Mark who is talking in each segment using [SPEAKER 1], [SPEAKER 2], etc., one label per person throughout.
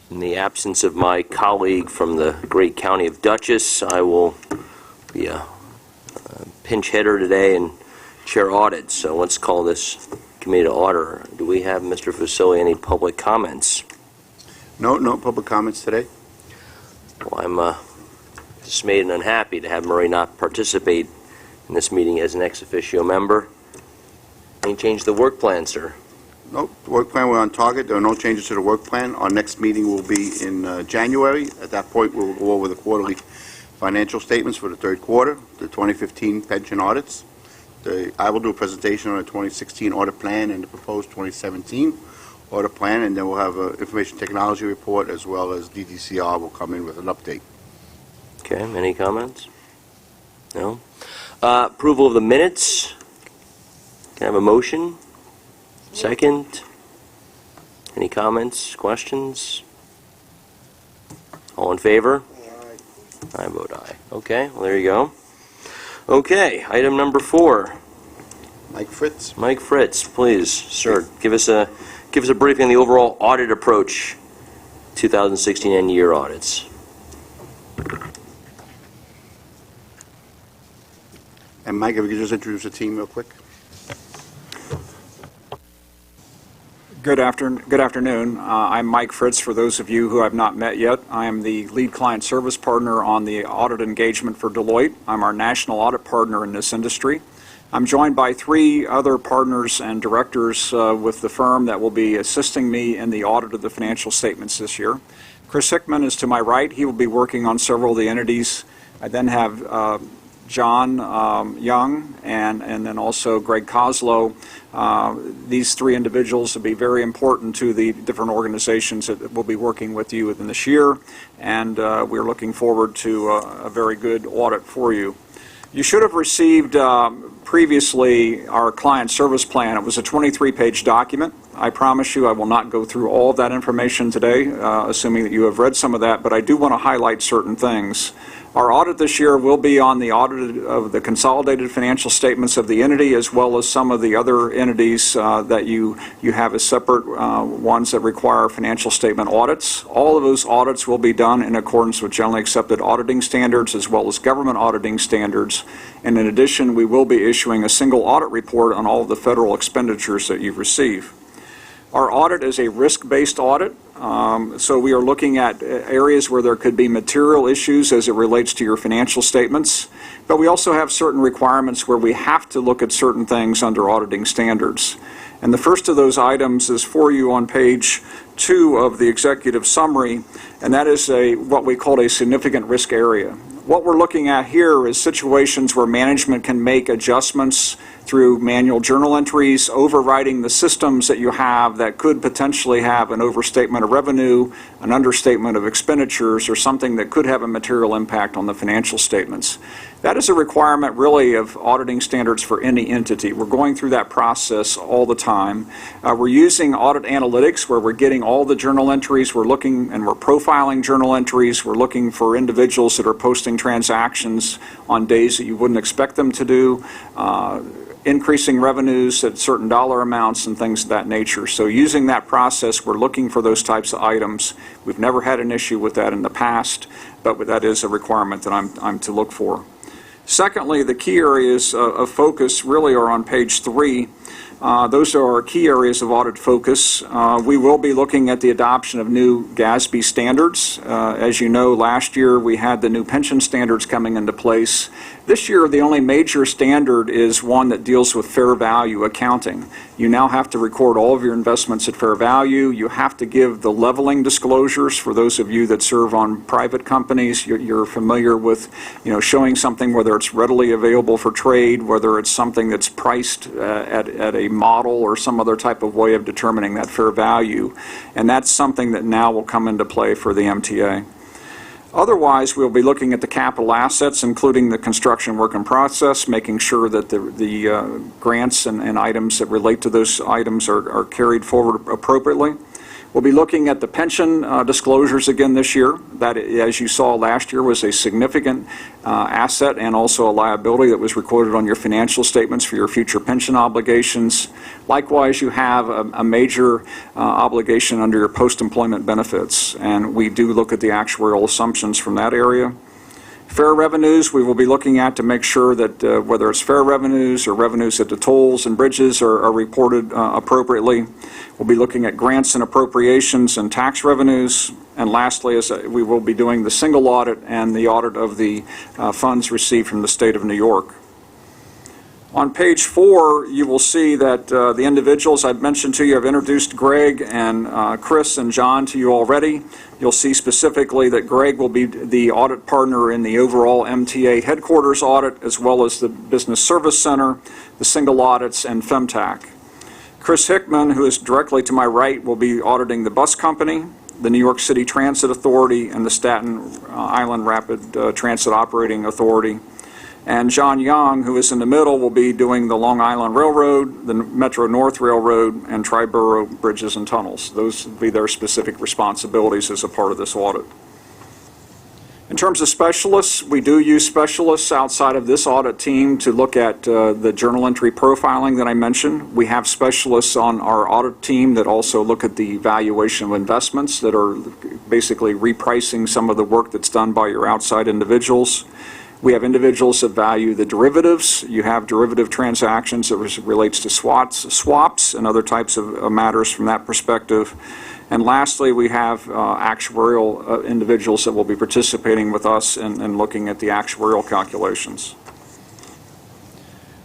[SPEAKER 1] In the absence of my colleague from the great county of Dutchess, I will be a pinch hitter today and chair audit. So let's call this committee to order. Do we have, Mr. Facility, any public comments?
[SPEAKER 2] No public comments today.
[SPEAKER 1] Well, I'm dismayed and unhappy to have Murray not participate in this meeting as an ex officio member. Any change to the work plan, sir?
[SPEAKER 2] No, the work plan, we're on target. There are no changes to the work plan. Our next meeting will be in January. At that point, we'll go over the quarterly financial statements for the third quarter, the 2015 pension audits. I will do a presentation on the 2016 audit plan and the proposed 2017 audit plan, and then we'll have an information technology report as well as DDCR will come in with an update.
[SPEAKER 1] Okay, any comments? No? Approval of the minutes. Can I have a motion? Second? Any comments, questions? All in favor? Aye. I vote aye. Okay, well, there you go. Okay, item number 4.
[SPEAKER 2] Mike Fritz.
[SPEAKER 1] Mike Fritz, please, sir, give us a briefing on the overall audit approach, 2016 end year audits.
[SPEAKER 2] And Mike, if you could just introduce the team real quick.
[SPEAKER 3] Good afternoon. I'm Mike Fritz, for those of you who I've not met yet. I am the lead client service partner on the audit engagement for Deloitte. I'm our national audit partner in this industry. I'm joined by 3 other partners and directors with the firm that will be assisting me in the audit of the financial statements this year. Chris Hickman is to my right. He will be working on several of the entities. I then have John Young and then also Greg Koslow. These 3 individuals will be very important to the different organizations that will be working with you within this year, and we're looking forward to a very good audit for you. You should have received previously our client service plan. It was a 23-page document. I promise you I will not go through all of that information today, assuming that you have read some of that, but I do want to highlight certain things. Our audit this year will be on the audit of the consolidated financial statements of the entity, as well as some of the other entities that you have as separate ones that require financial statement audits. All of those audits will be done in accordance with generally accepted auditing standards as well as government auditing standards. And in addition, we will be issuing a single audit report on all of the federal expenditures that you receive. Our audit is a risk-based audit, so we are looking at areas where there could be material issues as it relates to your financial statements, but we also have certain requirements where we have to look at certain things under auditing standards. And the first of those items is for you on page 2 of the executive summary, and that is what we call a significant risk area. What we're looking at here is situations where management can make adjustments through manual journal entries, overriding the systems that you have that could potentially have an overstatement of revenue, an understatement of expenditures, or something that could have a material impact on the financial statements. That is a requirement really of auditing standards for any entity. We're going through that process all the time. We're using audit analytics where we're getting all the journal entries. We're looking and we're profiling journal entries. We're looking for individuals that are posting transactions on days that you wouldn't expect them to do, increasing revenues at certain dollar amounts and things of that nature. So using that process, we're looking for those types of items. We've never had an issue with that in the past, but that is a requirement that I'm to look for. Secondly, the key areas of focus really are on page 3. Those are our key areas of audit focus. We will be looking at the adoption of new GASB standards. As you know, last year we had the new pension standards coming into place. This year, the only major standard is one that deals with fair value accounting. You now have to record all of your investments at fair value. You have to give the leveling disclosures. For those of you that serve on private companies, you're familiar with, showing something, whether it's readily available for trade, whether it's something that's priced at a model or some other type of way of determining that fair value. And that's something that now will come into play for the MTA. Otherwise, we'll be looking at the capital assets, including the construction work in process, making sure that the grants and items that relate to those items are carried forward appropriately. We'll be looking at the pension disclosures again this year. That, as you saw last year, was a significant asset and also a liability that was recorded on your financial statements for your future pension obligations. Likewise, you have a major obligation under your post-employment benefits, and we do look at the actuarial assumptions from that area. Fair revenues, we will be looking at to make sure that whether it's fair revenues or revenues at the tolls and bridges are reported appropriately. We'll be looking at grants and appropriations and tax revenues. And lastly, we will be doing the single audit and the audit of the funds received from the state of New York. On page 4, you will see that the individuals I've mentioned to you, I've introduced Greg and Chris and John to you already. You'll see specifically that Greg will be the audit partner in the overall MTA headquarters audit, as well as the Business Service Center, the single audits, and FEMTAC. Chris Hickman, who is directly to my right, will be auditing the bus company, the New York City Transit Authority, and the Staten Island Rapid Transit Operating Authority. And John Young, who is in the middle, will be doing the Long Island Railroad, the Metro North Railroad, and Triborough Bridges and Tunnels. Those will be their specific responsibilities as a part of this audit. In terms of specialists, we do use specialists outside of this audit team to look at the journal entry profiling that I mentioned. We have specialists on our audit team that also look at the valuation of investments that are basically repricing some of the work that's done by your outside individuals. We have individuals that value the derivatives. You have derivative transactions that relates to swaps and other types of matters from that perspective. And lastly, we have actuarial individuals that will be participating with us in looking at the actuarial calculations.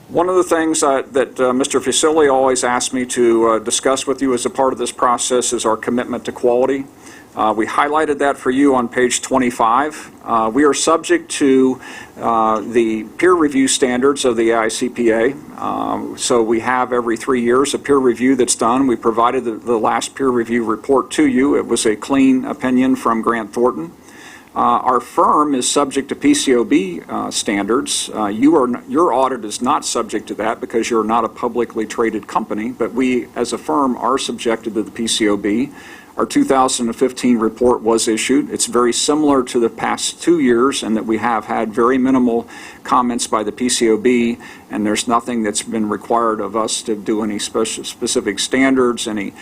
[SPEAKER 3] One of the things that Mr. Fusilli always asks me to discuss with you as a part of this process is our commitment to quality. We highlighted that for you on page 25. We are subject to the peer review standards of the AICPA. So we have every 3 years a peer review that's done. We provided the last peer review report to you. It was a clean opinion from Grant Thornton. Our firm is subject to PCOB standards. Your audit is not subject to that because you're not a publicly traded company, but we as a firm are subjected to the PCOB. Our 2015 report was issued. It's very similar to the past 2 years in that we have had very minimal comments by the PCOB, and there's nothing that's been required of us to do any specific standards, any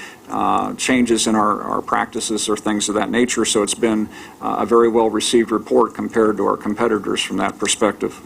[SPEAKER 3] changes in our practices or things of that nature. So it's been a very well-received report compared to our competitors from that perspective.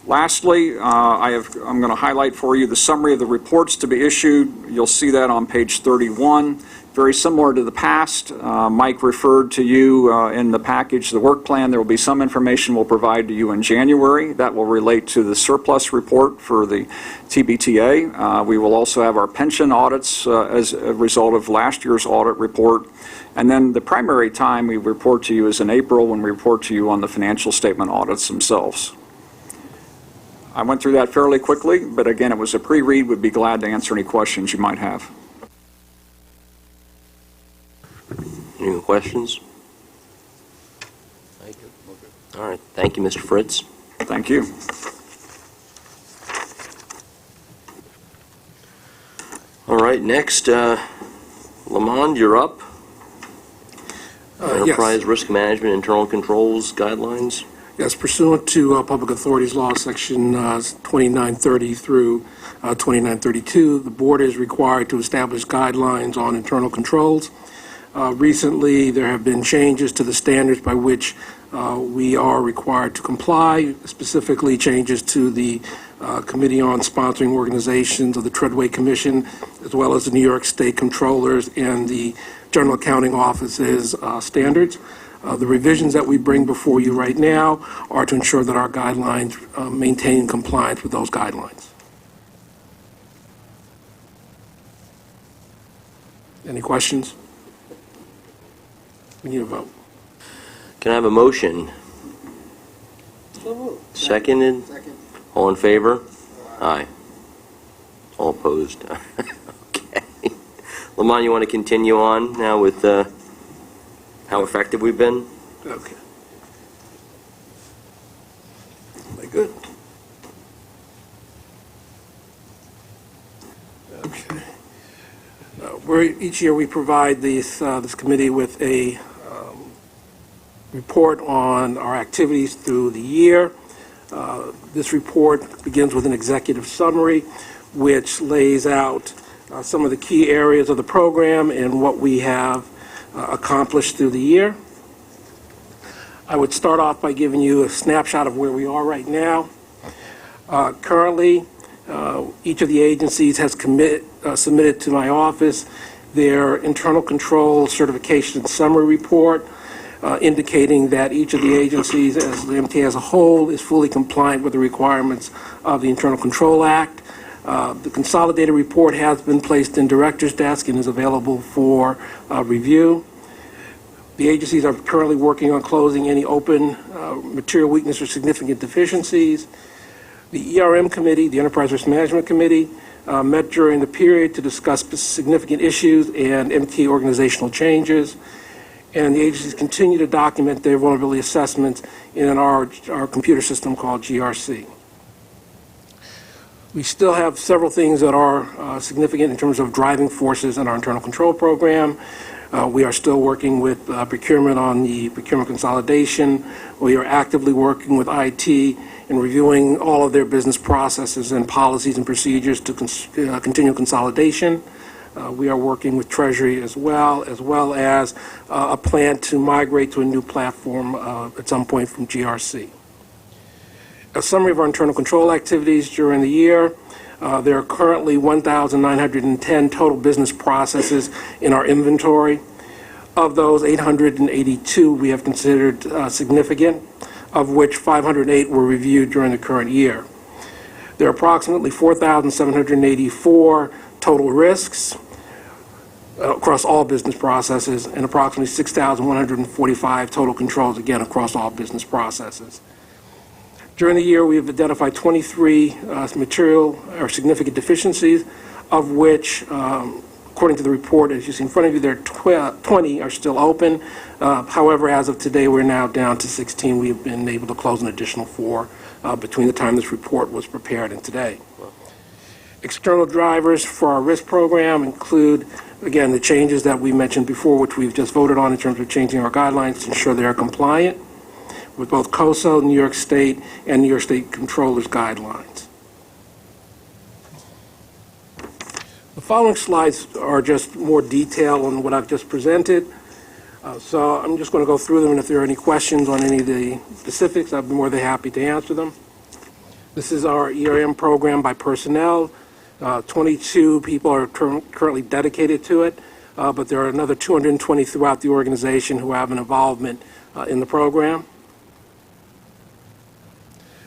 [SPEAKER 3] Lastly, I'm going to highlight for you the summary of the reports to be issued. You'll see that on page 31. Very similar to the past. Mike referred to you in the package, the work plan. There will be some information we'll provide to you in January that will relate to the surplus report for the TBTA. We will also have our pension audits as a result of last year's audit report. And then the primary time we report to you is in April when we report to you on the financial statement audits themselves. I went through that fairly quickly, but again, it was a pre-read. We'd be glad to answer any questions you might have.
[SPEAKER 1] Any questions? All right. Thank you, Mr. Fritz.
[SPEAKER 3] Thank you.
[SPEAKER 1] All right. Next, Lamond, you're up. Enterprise Risk Management Internal Controls Guidelines.
[SPEAKER 4] Yes, pursuant to Public Authorities Law, Section 2930 through 2932, the board is required to establish guidelines on internal controls. Recently, there have been changes to the standards by which we are required to comply, specifically changes to the Committee on Sponsoring Organizations of the Treadway Commission, as well as the New York State Comptrollers and the General Accounting Office's standards. The revisions that we bring before you right now are to ensure that our guidelines maintain compliance with those guidelines. Any questions? We need a vote.
[SPEAKER 1] Can I have a motion? Seconded?
[SPEAKER 4] Second.
[SPEAKER 1] All in favor? Aye. All opposed? Okay. Lamont, you want to continue on now with how effective we've been?
[SPEAKER 4] Okay. Very good. Okay. Each year we provide this committee with a report on our activities through the year. This report begins with an executive summary, which lays out some of the key areas of the program and what we have accomplished through the year. I would start off by giving you a snapshot of where we are right now. Currently, each of the agencies has submitted to my office their internal control certification summary report, indicating that each of the agencies, as the MTA as a whole, is fully compliant with the requirements of the Internal Control Act. The consolidated report has been placed in Director's desk and is available for review. The agencies are currently working on closing any open material weakness or significant deficiencies. The ERM Committee, the Enterprise Risk Management Committee, met during the period to discuss significant issues and MTA organizational changes. And the agencies continue to document their vulnerability assessments in our computer system called GRC. We still have several things that are significant in terms of driving forces in our internal control program. We are still working with procurement on the procurement consolidation. We are actively working with IT and reviewing all of their business processes and policies and procedures to continue consolidation. We are working with Treasury as well as a plan to migrate to a new platform at some point from GRC. A summary of our internal control activities during the year. There are currently 1,910 total business processes in our inventory. Of those, 882 we have considered significant, of which 508 were reviewed during the current year. There are approximately 4,784 total risks across all business processes and approximately 6,145 total controls, again, across all business processes. During the year, we have identified 23 material or significant deficiencies, of which, according to the report, as you see in front of you, there are 20 are still open. However, as of today, we're now down to 16. We have been able to close an additional 4 between the time this report was prepared and today. External drivers for our risk program include, again, the changes that we mentioned before, which we've just voted on in terms of changing our guidelines to ensure they are compliant with both COSO, New York State, and New York State Controller's guidelines. The following slides are just more detail on what I've just presented. So I'm just going to go through them, and if there are any questions on any of the specifics, I'd be more than happy to answer them. This is our ERM program by personnel. 22 people are currently dedicated to it, but there are another 220 throughout the organization who have an involvement in the program.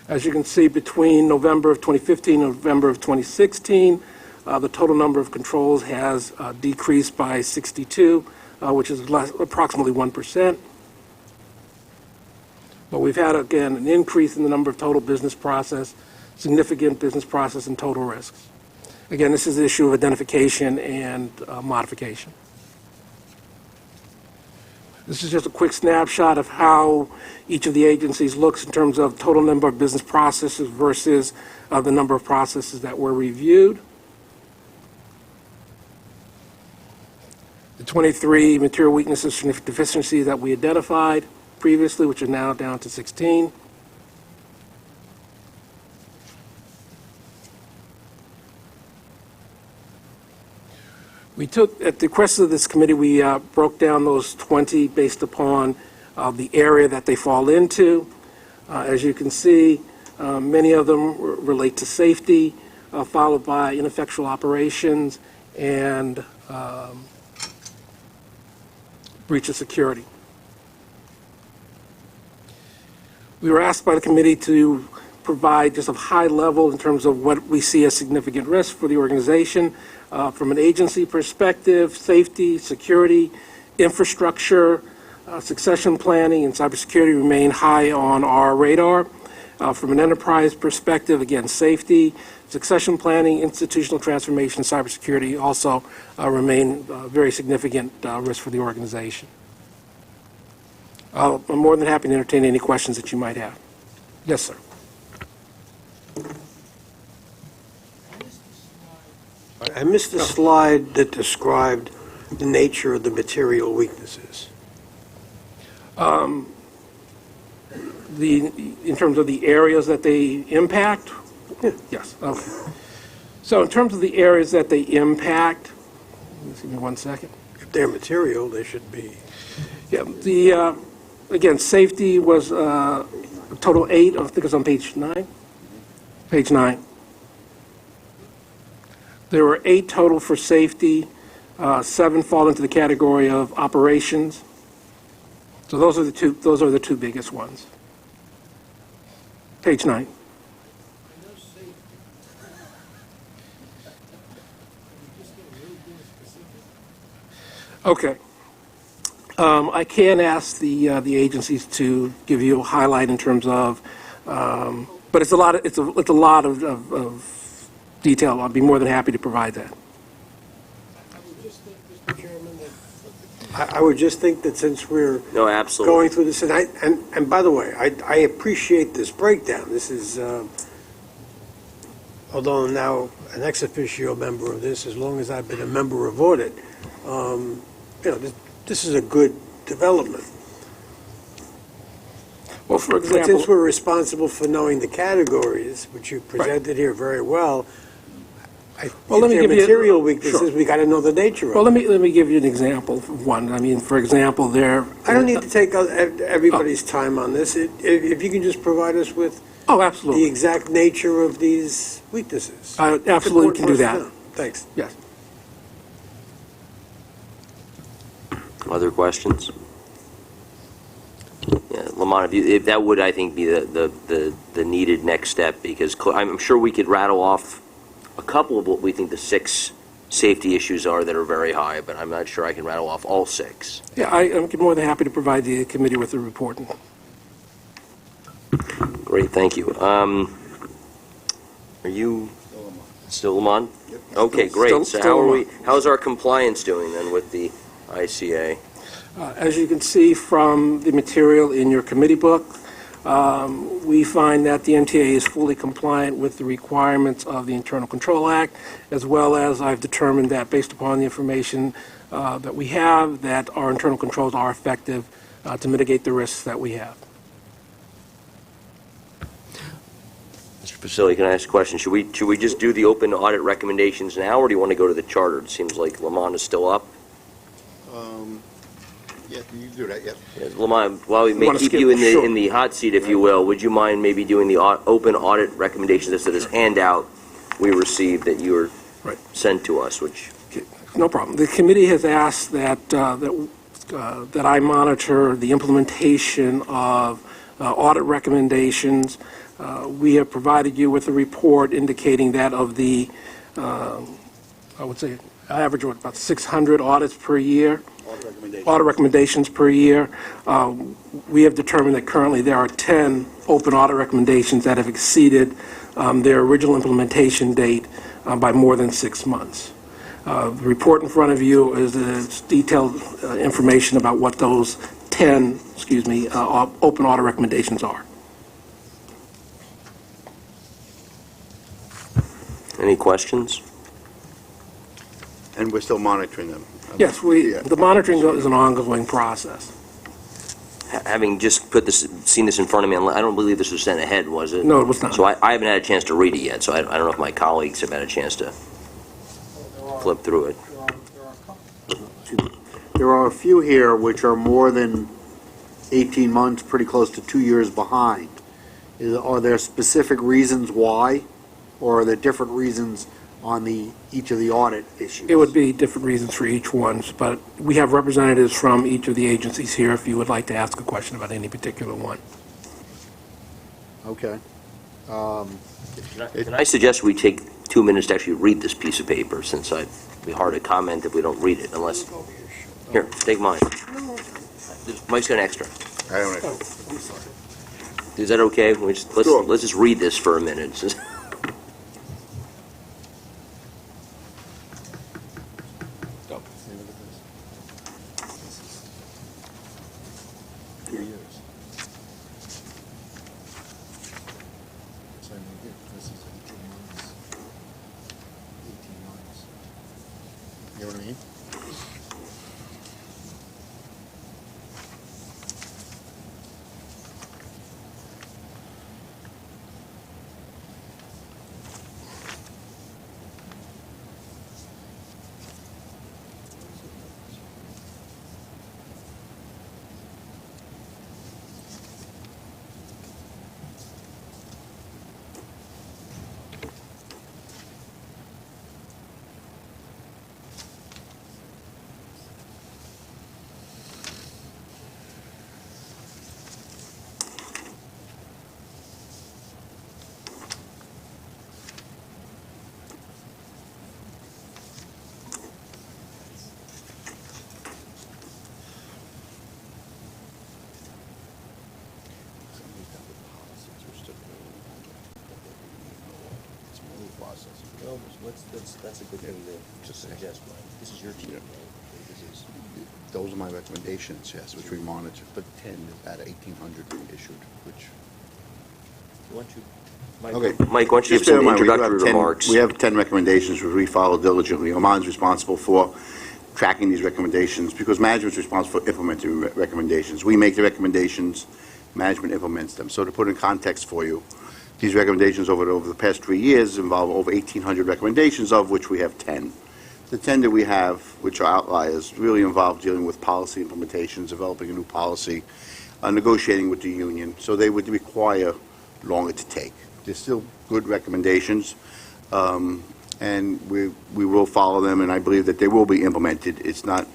[SPEAKER 4] As you can see, between November of 2015 and November of 2016, the total number of controls has decreased by 62, which is approximately 1%. But we've had, again, an increase in the number of total business process, significant business process, and total risks. Again, this is the issue of identification and modification. This is just a quick snapshot of how each of the agencies looks in terms of total number of business processes versus the number of processes that were reviewed. The 23 material weaknesses, significant deficiencies that we identified previously, which are now down to 16. We took, at the request of this committee, we broke down those 20 based upon the area that they fall into. As you can see, many of them relate to safety, followed by ineffectual operations and breach of security. We were asked by the committee to provide just a high level in terms of what we see as significant risk for the organization. From an agency perspective, safety, security, infrastructure, succession planning, and cybersecurity remain high on our radar. From an enterprise perspective, again, safety, succession planning, institutional transformation, cybersecurity also remain very significant risk for the organization. I'm more than happy to entertain any questions that you might have. Yes, sir.
[SPEAKER 5] I missed the slide that described the nature of the material weaknesses.
[SPEAKER 4] In terms of the areas that they impact?
[SPEAKER 5] Yeah.
[SPEAKER 4] Yes, okay. So in terms of the areas that they impact, give me 1 second.
[SPEAKER 5] If they're material, they should be.
[SPEAKER 4] Yeah, again, safety was a total 8, I think it's on page 9? Page 9. There were 8 total for safety, 7 fall into the category of operations. So those are the two biggest ones. Page 9. Okay. I can ask the agencies to give you a highlight in terms of, but it's a lot of detail. I'll be more than happy to provide that.
[SPEAKER 5] I would just think that since we're
[SPEAKER 1] No, absolutely.
[SPEAKER 5] going through this, and by the way, I appreciate this breakdown. This is, although I'm now an ex officio member of this, as long as I've been a member of Audit, this is a good development.
[SPEAKER 4] Well, for
[SPEAKER 5] But
[SPEAKER 4] example,
[SPEAKER 5] since we're responsible for knowing the categories, which you presented here very well,
[SPEAKER 4] Well, let me
[SPEAKER 5] if
[SPEAKER 4] give
[SPEAKER 5] they're
[SPEAKER 4] you-
[SPEAKER 5] material weaknesses,
[SPEAKER 4] sure.
[SPEAKER 5] we got to know the nature
[SPEAKER 4] well,
[SPEAKER 5] of
[SPEAKER 4] let me give you an example of one. I mean, for example, there.
[SPEAKER 5] I don't need to take everybody's time on this. If you can just provide us with
[SPEAKER 4] Oh,
[SPEAKER 5] the
[SPEAKER 4] absolutely.
[SPEAKER 5] exact nature of these weaknesses.
[SPEAKER 4] I
[SPEAKER 5] It's
[SPEAKER 4] absolutely can
[SPEAKER 5] important
[SPEAKER 4] do
[SPEAKER 5] for us to
[SPEAKER 4] that.
[SPEAKER 5] know. Thanks.
[SPEAKER 4] Yes.
[SPEAKER 1] Other questions? Yeah, Lamont, if that would, I think, be the needed next step, because I'm sure we could rattle off a couple of what we think the 6 safety issues are that are very high, but I'm not sure I can rattle off all 6.
[SPEAKER 4] Yeah, I'm more than happy to provide the committee with a report.
[SPEAKER 1] Great, thank you. Are you still Lamont? Yep. Okay, great. So how's our compliance doing then with the ICA?
[SPEAKER 4] As you can see from the material in your committee book, we find that the MTA is fully compliant with the requirements of the Internal Control Act, as well as I've determined that based upon the information that we have, that our internal controls are effective to mitigate the risks that we have.
[SPEAKER 1] Mr. Facility, can I ask a question? Should we just do the open audit recommendations now, or do you want to go to the charter? It seems like Lamont is still up.
[SPEAKER 2] Yeah, you do that, yes.
[SPEAKER 1] Yes, Lamont, while we may
[SPEAKER 4] wanna
[SPEAKER 1] keep
[SPEAKER 4] skip?
[SPEAKER 1] you in
[SPEAKER 4] Sure.
[SPEAKER 1] the hot seat, if you will, would you mind maybe doing the open audit recommendations that this handout we received that you were
[SPEAKER 4] Right.
[SPEAKER 1] sent to us, which,
[SPEAKER 4] No problem. The committee has asked that I monitor the implementation of audit recommendations. We have provided you with a report indicating that of the, I would say, average of about 600 audits per year. Audit recommendations per year. We have determined that currently there are 10 open audit recommendations that have exceeded their original implementation date by more than 6 months. The report in front of you is detailed information about what those 10, open audit recommendations are.
[SPEAKER 1] any questions?
[SPEAKER 2] And we're still monitoring them.
[SPEAKER 4] Yes,
[SPEAKER 2] Yeah.
[SPEAKER 4] the monitoring is an ongoing process.
[SPEAKER 1] Having just seen this in front of me, I don't believe this was sent ahead, was it?
[SPEAKER 4] No, it was not.
[SPEAKER 1] So I haven't had a chance to read it yet, so I don't know if my colleagues have had a chance to flip through it.
[SPEAKER 6] There are a few here which are more than 18 months, pretty close to 2 years behind. Are there specific reasons why, or are there different reasons on each of the audit issues?
[SPEAKER 4] It would be different reasons for each one, but we have representatives from each of the agencies here if you would like to ask a question about any particular one.
[SPEAKER 6] Okay.
[SPEAKER 1] Can I suggest we take 2 minutes to actually read this piece of paper, since it'd be hard to comment if we don't read it, unless... Here, take mine. Mike's got an extra.
[SPEAKER 2] I don't know.
[SPEAKER 1] Is that okay?
[SPEAKER 2] Sure.
[SPEAKER 1] Let's just read this for a minute. Well, that's a good thing to suggest, Mike. This is your team, right?
[SPEAKER 2] Those are my recommendations, yes, which we monitor, but 10 out of 1,800 issued, which...
[SPEAKER 1] Why don't you,
[SPEAKER 2] Okay.
[SPEAKER 1] Mike, why don't you give
[SPEAKER 2] Just bear
[SPEAKER 1] some
[SPEAKER 2] in mind, we do
[SPEAKER 1] introductory
[SPEAKER 2] have 10
[SPEAKER 1] remarks?
[SPEAKER 2] We have 10 recommendations which we follow diligently. Armand's responsible for tracking these recommendations because management's responsible for implementing recommendations. We make the recommendations, management implements them. So to put in context for you, these recommendations over the past 3 years involve over 1,800 recommendations, of which we have 10. The 10 that we have, which are outliers, really involve dealing with policy implementations, developing a new policy, negotiating with the union. So they would require longer to take. They're still good recommendations, and we will follow them, and I believe that they will be implemented. It's not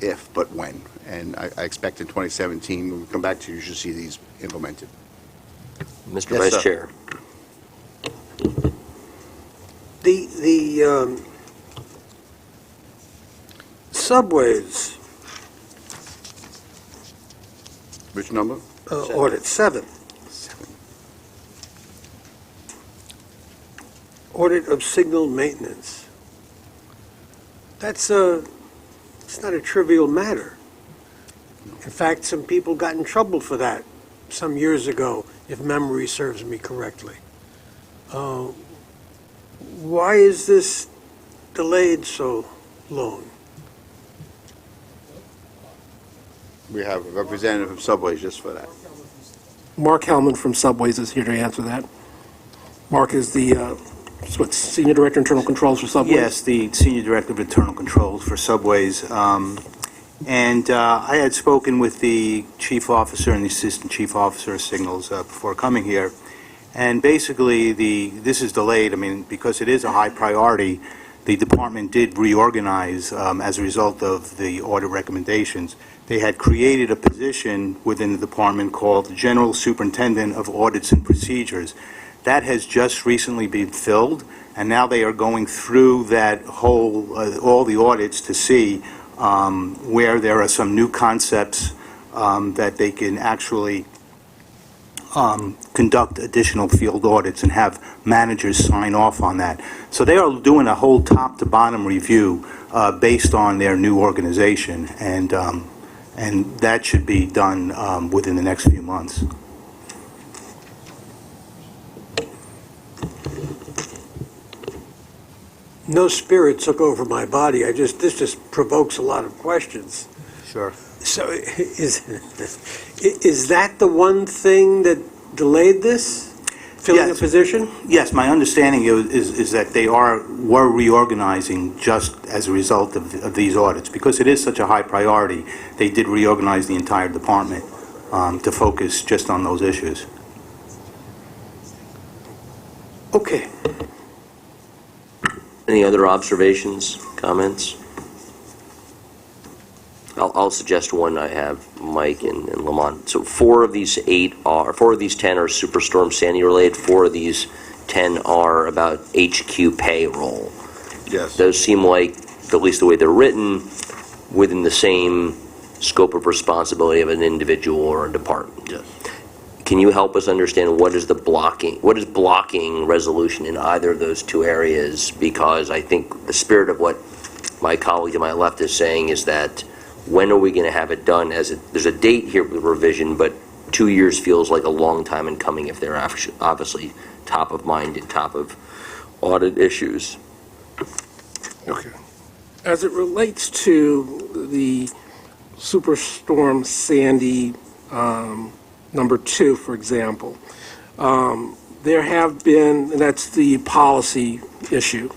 [SPEAKER 2] if, but when. And I expect in 2017, when we come back to you, you should see these implemented.
[SPEAKER 1] Mr.
[SPEAKER 2] Yes,
[SPEAKER 1] Vice
[SPEAKER 2] sir.
[SPEAKER 1] Chair.
[SPEAKER 5] The subways
[SPEAKER 2] Which number?
[SPEAKER 5] audit, 7. Audit of signal maintenance. It's not a trivial matter. In fact, some people got in trouble for that some years ago, if memory serves me correctly. Why is this delayed so long?
[SPEAKER 2] We have a representative from Subways just for that.
[SPEAKER 4] Mark Hellman from Subways is here to answer that. Mark is the Senior Director Internal Controls for Subways?
[SPEAKER 7] Yes, the Senior Director of Internal Controls for Subways. And I had spoken with the Chief Officer and the Assistant Chief Officer of Signals before coming here. And basically, this is delayed, because it is a high priority. The department did reorganize as a result of the audit recommendations. They had created a position within the department called General Superintendent of Audits and Procedures. That has just recently been filled, and now they are going through that whole, all the audits to see where there are some new concepts that they can actually conduct additional field audits and have managers sign off on that. So they are doing a whole top-to-bottom review based on their new organization, and that should be done within the next few months.
[SPEAKER 5] No spirit took over my body. This just provokes a lot of questions.
[SPEAKER 7] Sure.
[SPEAKER 5] So is that the one thing that delayed this? Filling a
[SPEAKER 7] Yes.
[SPEAKER 5] position?
[SPEAKER 7] Yes, my understanding is that they were reorganizing just as a result of these audits. Because it is such a high priority, they did reorganize the entire department to focus just on those issues.
[SPEAKER 5] Okay.
[SPEAKER 1] Any other observations, comments? I'll suggest one I have, Mike and Lamont. So 4 of these 10 are Superstorm Sandy related. 4 of these 10 are about HQ payroll.
[SPEAKER 2] Yes.
[SPEAKER 1] Those seem like, at least the way they're written, within the same scope of responsibility of an individual or a department.
[SPEAKER 2] Yes.
[SPEAKER 1] Can you help us understand what is blocking resolution in either of those 2 areas? Because I think the spirit of what my colleague to my left is saying is that when are we going to have it done? There's a date here with revision, but 2 years feels like a long time in coming if they're obviously top of mind and top of audit issues.
[SPEAKER 4] Okay. As it relates to the Superstorm Sandy number 2, for example, there have been, and that's the policy issue.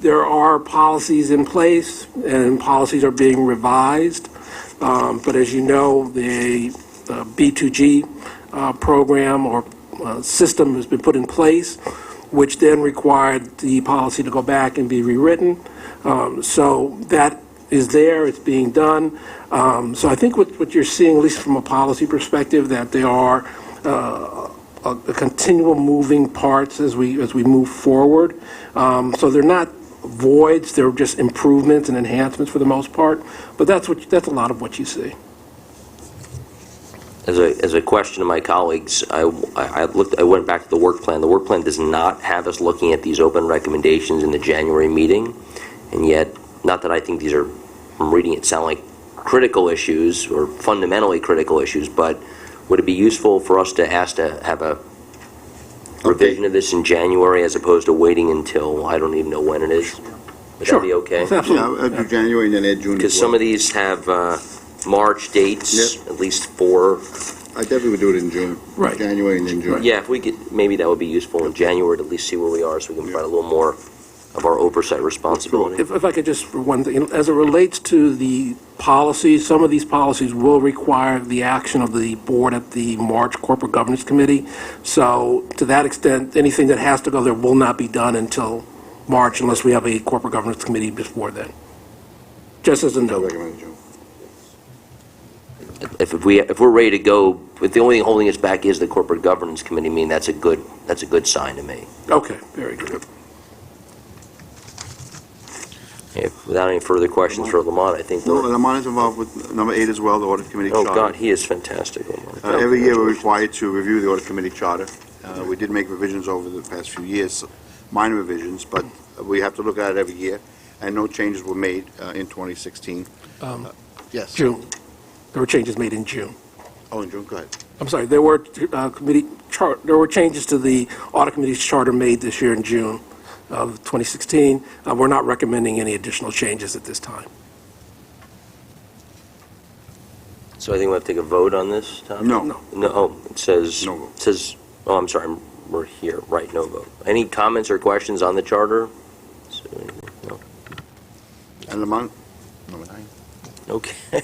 [SPEAKER 4] There are policies in place, and policies are being revised. But as you know, the B2G program or system has been put in place, which then required the policy to go back and be rewritten. So that is there, it's being done. So I think what you're seeing, at least from a policy perspective, that there are a continual moving parts as we move forward. So they're not voids, they're just improvements and enhancements for the most part. But that's a lot of what you see.
[SPEAKER 1] As a question to my colleagues, I went back to the work plan. The work plan does not have us looking at these open recommendations in the January meeting, and yet, not that I think these are, from reading it, sound like critical issues or fundamentally critical issues, but would it be useful for us to ask to have a revision of this in January as opposed to waiting until, I don't even know when it is? Would that be okay?
[SPEAKER 4] Absolutely.
[SPEAKER 2] Yeah, I'll do January and then add June as
[SPEAKER 1] Because some
[SPEAKER 2] well.
[SPEAKER 1] of these have March dates, at least 4.
[SPEAKER 2] I definitely would do it in June.
[SPEAKER 4] Right.
[SPEAKER 2] January and then June.
[SPEAKER 1] Yeah, if we could, maybe that would be useful in January to at least see where we are, so we can provide a little more of our oversight responsibility.
[SPEAKER 4] If I could just, for one thing, as it relates to the policies, some of these policies will require the action of the board at the March Corporate Governance Committee. So to that extent, anything that has to go there will not be done until March unless we have a Corporate Governance Committee before then. Just as a
[SPEAKER 2] I'll
[SPEAKER 4] note.
[SPEAKER 2] recommend June.
[SPEAKER 1] If we're ready to go, if the only thing holding us back is the Corporate Governance Committee, I mean, that's a good sign to me.
[SPEAKER 4] Okay, very good.
[SPEAKER 1] Without any further questions for Lamont, I think
[SPEAKER 2] No,
[SPEAKER 1] we're,
[SPEAKER 2] Lamont is involved with number 8 as well, the Audit Committee
[SPEAKER 1] oh,
[SPEAKER 2] charter.
[SPEAKER 1] God, he is fantastic, Lamont.
[SPEAKER 2] Every year, we're required to review the Audit Committee charter. We did make revisions over the past few years, minor revisions, but we have to look at it every year, and no changes were made in 2016. Yes.
[SPEAKER 4] June. There were changes made in June.
[SPEAKER 2] Oh, in June, go ahead.
[SPEAKER 4] I'm sorry, there were there were changes to the Audit Committee's charter made this year in June of 2016. We're not recommending any additional changes at this time.
[SPEAKER 1] So I think we have to take a vote on this, Tom?
[SPEAKER 2] No.
[SPEAKER 4] No.
[SPEAKER 1] No, oh, it says,
[SPEAKER 2] No vote.
[SPEAKER 1] it says, oh, I'm sorry, we're here, right, no vote. Any comments or questions on the charter? No.
[SPEAKER 2] And Lamont, number 9.
[SPEAKER 1] Okay.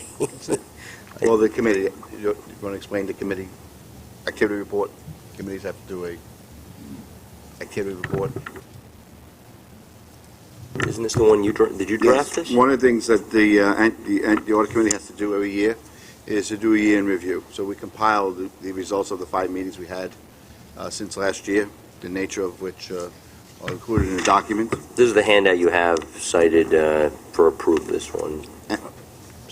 [SPEAKER 2] Well, the committee, you want to explain the committee activity report? Committees have to do a activity report.
[SPEAKER 1] Isn't this the one did you draft this?
[SPEAKER 2] Yes. One of the things that the Audit Committee has to do every year is to do a year in review. So we compile the results of the 5 meetings we had since last year, the nature of which are included in the document.
[SPEAKER 1] This is the handout you have cited for approve this one.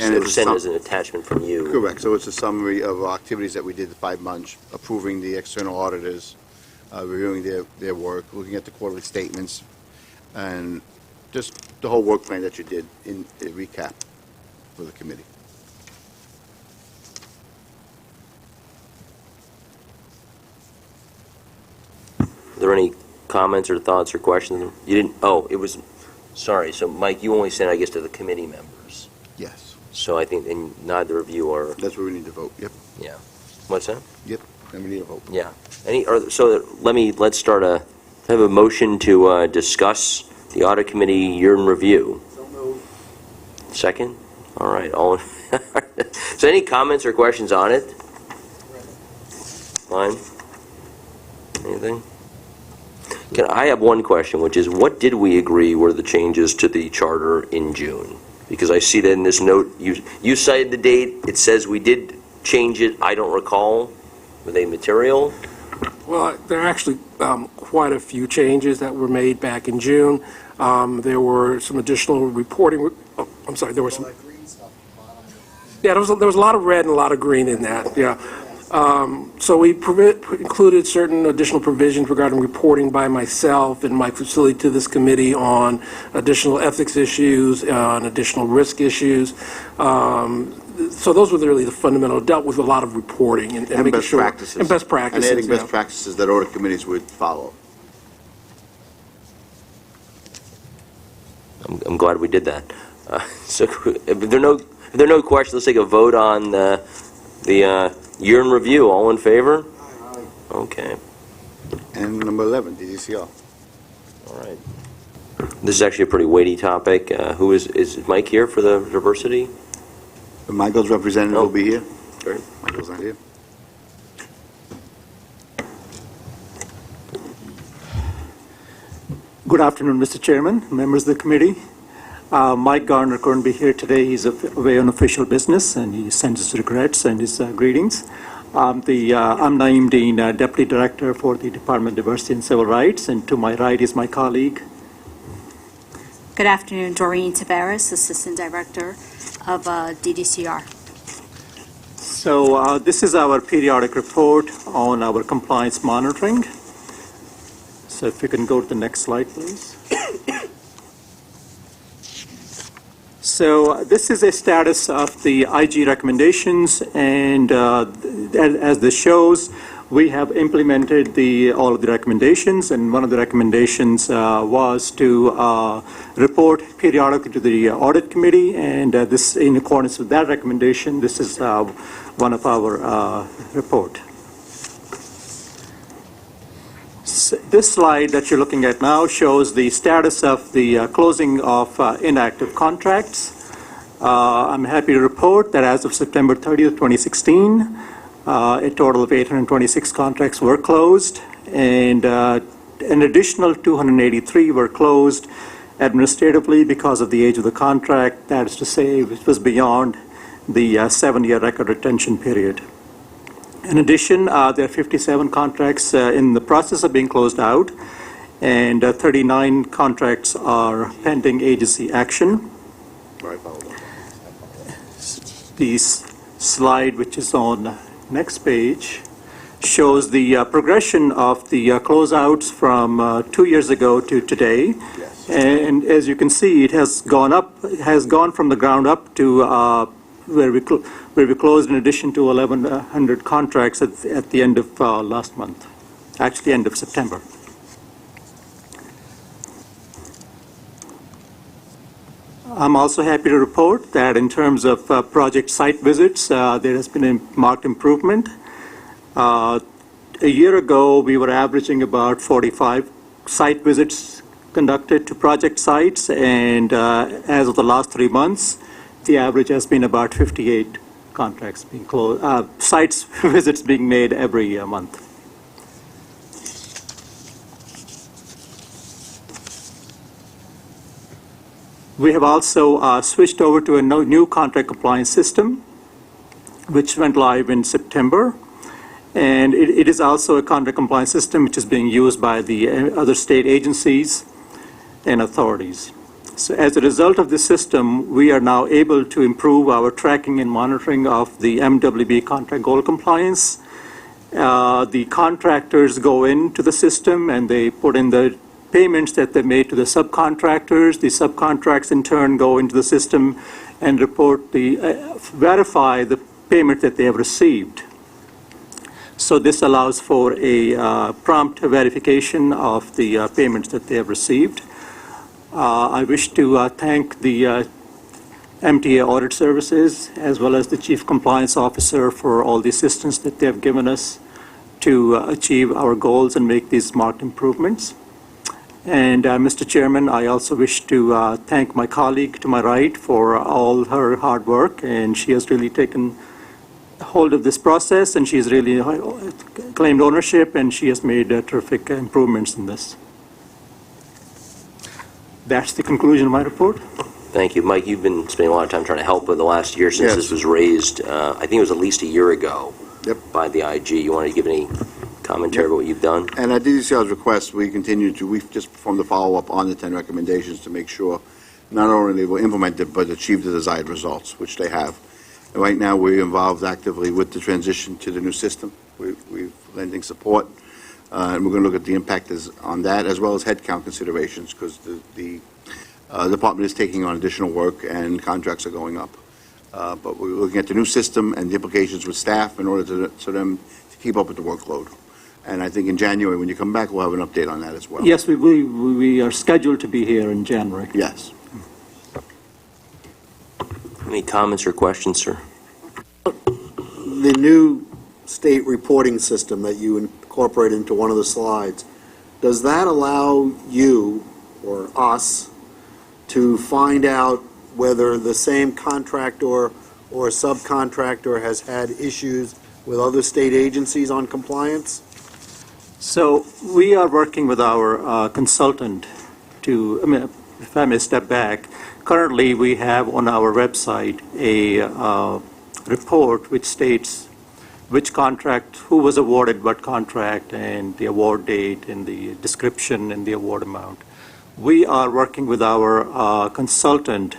[SPEAKER 2] And
[SPEAKER 1] It
[SPEAKER 2] it's
[SPEAKER 1] was
[SPEAKER 2] a
[SPEAKER 1] sent
[SPEAKER 2] sum-
[SPEAKER 1] as an attachment from you.
[SPEAKER 2] Correct. So it's a summary of activities that we did the 5 months, approving the external auditors, reviewing their work, looking at the quarterly statements, and just the whole work plan that you did in a recap for the committee.
[SPEAKER 1] Are there any comments or thoughts or questions? You didn't, oh, it was, sorry, so Mike, you only sent, I guess, to the committee members.
[SPEAKER 2] Yes.
[SPEAKER 1] So I think, and neither of you are,
[SPEAKER 2] That's where we need to vote. Yep.
[SPEAKER 1] yeah. What's that?
[SPEAKER 2] Yep. And we need a vote.
[SPEAKER 1] Yeah. So let's start have a motion to discuss the audit committee year in review. Second? All right, so any comments or questions on it? Fine. Anything? I have one question, which is, what did we agree were the changes to the charter in June? Because I see that in this note, you cited the date, it says we did change it, I don't recall. Were they material?
[SPEAKER 4] Well, there are actually quite a few changes that were made back in June. There were some additional reporting, I'm sorry, there were some... Yeah, there was a lot of red and a lot of green in that, yeah. So we included certain additional provisions regarding reporting by myself and my facility to this committee on additional ethics issues, on additional risk issues. So those were really the fundamental, dealt with a lot of reporting and making
[SPEAKER 2] best
[SPEAKER 4] sure.
[SPEAKER 2] practices.
[SPEAKER 4] And best practices.
[SPEAKER 2] And adding best
[SPEAKER 4] yeah.
[SPEAKER 2] practices that audit committees would follow.
[SPEAKER 1] I'm glad we did that. So if there are no questions, let's take a vote on the year in review. All in favor? Okay.
[SPEAKER 2] And number 11, DDCR.
[SPEAKER 1] All right. This is actually a pretty weighty topic. Who is Mike here for the diversity?
[SPEAKER 2] Michael's representative will be here.
[SPEAKER 1] Sure.
[SPEAKER 2] Michael's not here.
[SPEAKER 8] Good afternoon, Mr. Chairman, members of the committee. Mike Garner couldn't be here today. He's away on official business, and he sends his regrets and his greetings. I'm Naeem Dean, Deputy Director for the Department of Diversity and Civil Rights, and to my right is my colleague.
[SPEAKER 9] Good afternoon, Doreen Tavares, Assistant Director of DDCR.
[SPEAKER 8] So this is our periodic report on our compliance monitoring. So if you can go to the next slide, please. So this is a status of the IG recommendations, and as this shows, we have implemented all of the recommendations, and one of the recommendations was to report periodically to the audit committee, and this, in accordance with that recommendation, this is one of our report. This slide that you're looking at now shows the status of the closing of inactive contracts. I'm happy to report that as of September 30th, 2016, a total of 826 contracts were closed, and an additional 283 were closed administratively because of the age of the contract, that is to say, it was beyond the 7-year record retention period. In addition, there are 57 contracts in the process of being closed out, and 39 contracts are pending agency action. The slide, which is on next page, shows the progression of the closeouts from 2 years ago to today.
[SPEAKER 2] Yes.
[SPEAKER 8] And as you can see, it has gone up, has gone from the ground up to where we closed in addition to 1,100 contracts at the end of last month, actually end of September. I'm also happy to report that in terms of project site visits, there has been a marked improvement. A year ago, we were averaging about 45 site visits conducted to project sites, and as of the last 3 months, the average has been about 58 contracts being closed, sites visits being made every month. We have also switched over to a new contract compliance system, which went live in September. And it is also a contract compliance system which is being used by the other state agencies and authorities. So as a result of this system, we are now able to improve our tracking and monitoring of the MWB contract goal compliance. The contractors go into the system and they put in the payments that they made to the subcontractors. The subcontracts in turn go into the system and report verify the payment that they have received. So this allows for a prompt verification of the payments that they have received. I wish to thank the MTA Audit Services as well as the Chief Compliance Officer for all the assistance that they have given us to achieve our goals and make these marked improvements. And Mr. Chairman, I also wish to thank my colleague to my right for all her hard work, and she has really taken hold of this process, and she has really claimed ownership, and she has made terrific improvements in this. That's the conclusion of my report.
[SPEAKER 1] Thank you. Mike, you've been spending a lot of time trying to help with the last year since
[SPEAKER 2] Yes.
[SPEAKER 1] this was raised. I think it was at least a year ago.
[SPEAKER 2] Yep.
[SPEAKER 1] By the IG. You want to give any commentary about what you've done?
[SPEAKER 2] And at DCR's request, we've just performed the follow-up on the 10 recommendations to make sure not only they were implemented, but achieved the desired results, which they have. And right now, we're involved actively with the transition to the new system. We're lending support, and we're going to look at the impact on that, as well as headcount considerations, because the department is taking on additional work and contracts are going up. But we're looking at the new system and the implications with staff in order for them to keep up with the workload. And I think in January, when you come back, we'll have an update on that as well.
[SPEAKER 8] Yes, we are scheduled to be here in January.
[SPEAKER 2] Yes.
[SPEAKER 1] Any comments or questions, sir?
[SPEAKER 6] The new state reporting system that you incorporate into one of the slides, does that allow you or us to find out whether the same contractor or subcontractor has had issues with other state agencies on compliance?
[SPEAKER 8] So we are working with our consultant to, if I may step back, currently we have on our website a report which states which contract, who was awarded what contract, and the award date, and the description, and the award amount. We are working with our consultant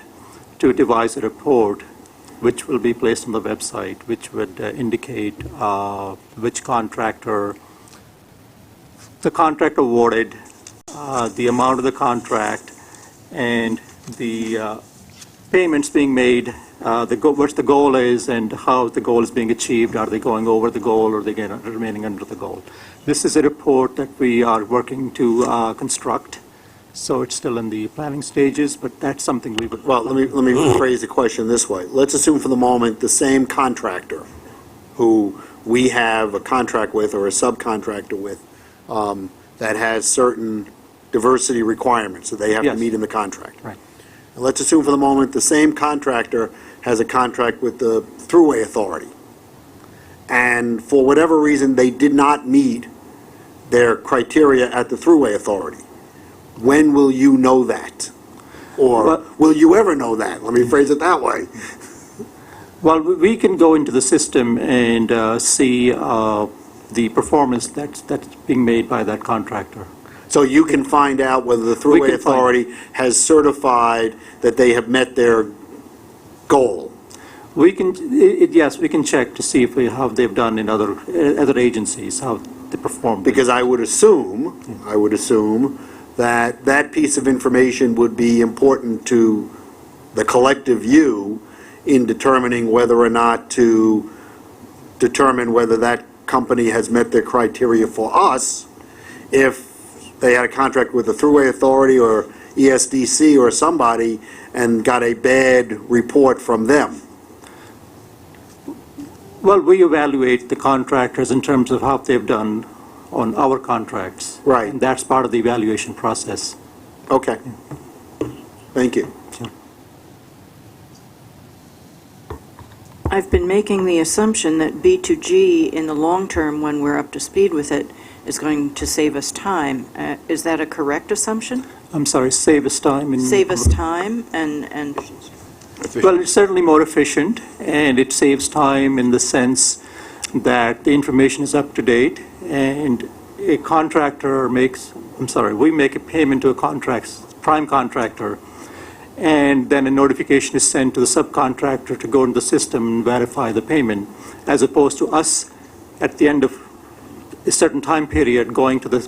[SPEAKER 8] to devise a report which will be placed on the website, which would indicate which contractor, the contract awarded, the amount of the contract, and the payments being made, what the goal is, and how the goal is being achieved. Are they going over the goal, or are they remaining under the goal? This is a report that we are working to construct, so it's still in the planning stages, but that's something we would...
[SPEAKER 6] Well, let me phrase the question this way. Let's assume for the moment the same contractor who we have a contract with or a subcontractor with that has certain diversity requirements that they have to
[SPEAKER 8] Yes.
[SPEAKER 6] meet in the contract.
[SPEAKER 8] Right.
[SPEAKER 6] And let's assume for the moment the same contractor has a contract with the Thruway Authority, and for whatever reason they did not meet their criteria at the Thruway Authority. When will you know that? Or
[SPEAKER 8] Well-
[SPEAKER 6] will you ever know that? Let me phrase it that way.
[SPEAKER 8] Well, we can go into the system and see the performance that's being made by that contractor.
[SPEAKER 6] So you can find out whether the
[SPEAKER 8] We
[SPEAKER 6] Thruway
[SPEAKER 8] can find-
[SPEAKER 6] Authority has certified that they have met their goal.
[SPEAKER 8] We can, yes, we can check to see if how they've done in other agencies, how they perform.
[SPEAKER 6] Because I would assume that that piece of information would be important to the collective you in determining whether or not to determine whether that company has met their criteria for us. If they had a contract with the Thruway Authority or ESDC or somebody and got a bad report from them.
[SPEAKER 8] Well, we evaluate the contractors in terms of how they've done on our contracts.
[SPEAKER 6] Right.
[SPEAKER 8] And that's part of the evaluation process.
[SPEAKER 6] Okay. Thank you.
[SPEAKER 10] I've been making the assumption that B2G, in the long term, when we're up to speed with it, is going to save us time. Is that a correct assumption?
[SPEAKER 8] I'm sorry, save us time.
[SPEAKER 10] Save us time and
[SPEAKER 8] Well, it's certainly more efficient, and it saves time in the sense that the information is up to date, and a contractor we make a payment to a prime contractor, and then a notification is sent to the subcontractor to go into the system and verify the payment, as opposed to us at the end of a certain time period going to the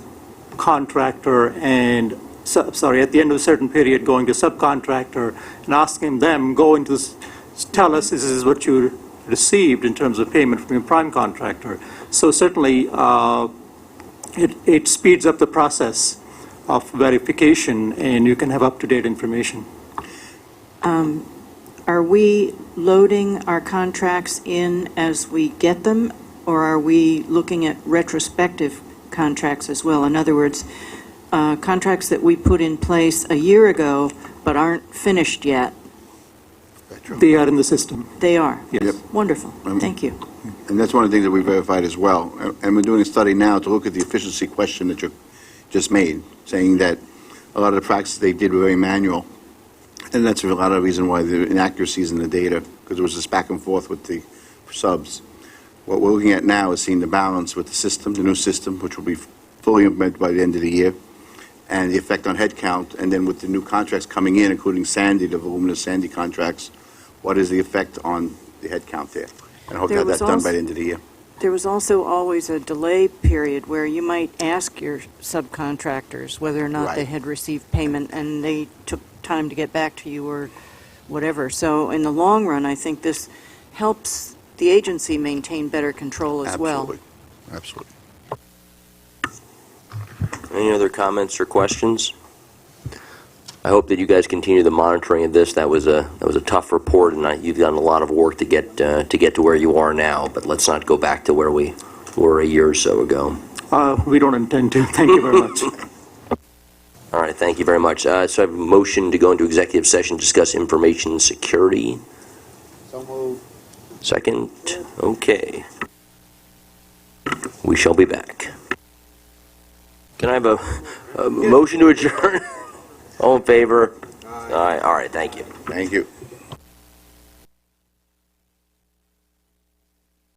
[SPEAKER 8] contractor and at the end of a certain period going to subcontractor and asking them, tell us this is what you received in terms of payment from your prime contractor. So certainly it speeds up the process of verification, and you can have up-to-date information.
[SPEAKER 10] are we loading our contracts in as we get them, or are we looking at retrospective contracts as well? In other words, contracts that we put in place a year ago but aren't finished yet.
[SPEAKER 8] They are in the system.
[SPEAKER 10] They are?
[SPEAKER 8] Yes.
[SPEAKER 2] Yep.
[SPEAKER 10] Wonderful. Thank you.
[SPEAKER 2] And that's one of the things that we verified as well. And we're doing a study now to look at the efficiency question that you just made, saying that a lot of the practices they did were very manual. And that's a lot of the reason why the inaccuracies in the data, because there was this back and forth with the subs. What we're looking at now is seeing the balance with the system, the new system, which will be fully implemented by the end of the year, and the effect on headcount, and then with the new contracts coming in, including Sandy, the voluminous Sandy contracts, what is the effect on the headcount there? And I hope to have that done by the end of the year.
[SPEAKER 10] There was also always a delay period where you might ask your subcontractors whether or not they
[SPEAKER 2] Right.
[SPEAKER 10] had received payment, and they took time to get back to you or whatever. So in the long run, I think this helps the agency maintain better control as well.
[SPEAKER 2] Absolutely.
[SPEAKER 1] Any other comments or questions? I hope that you guys continue the monitoring of this. That was a tough report, and you've done a lot of work to get to where you are now. But let's not go back to where we were a year or so ago.
[SPEAKER 8] We don't intend to. Thank you very much.
[SPEAKER 1] All right, thank you very much. So I have a motion to go into executive session, discuss information security.
[SPEAKER 6] So moved.
[SPEAKER 1] Second? Okay. We shall be back. Can I have a motion to adjourn? All in favor? Aye. All right, thank you.
[SPEAKER 2] Thank you.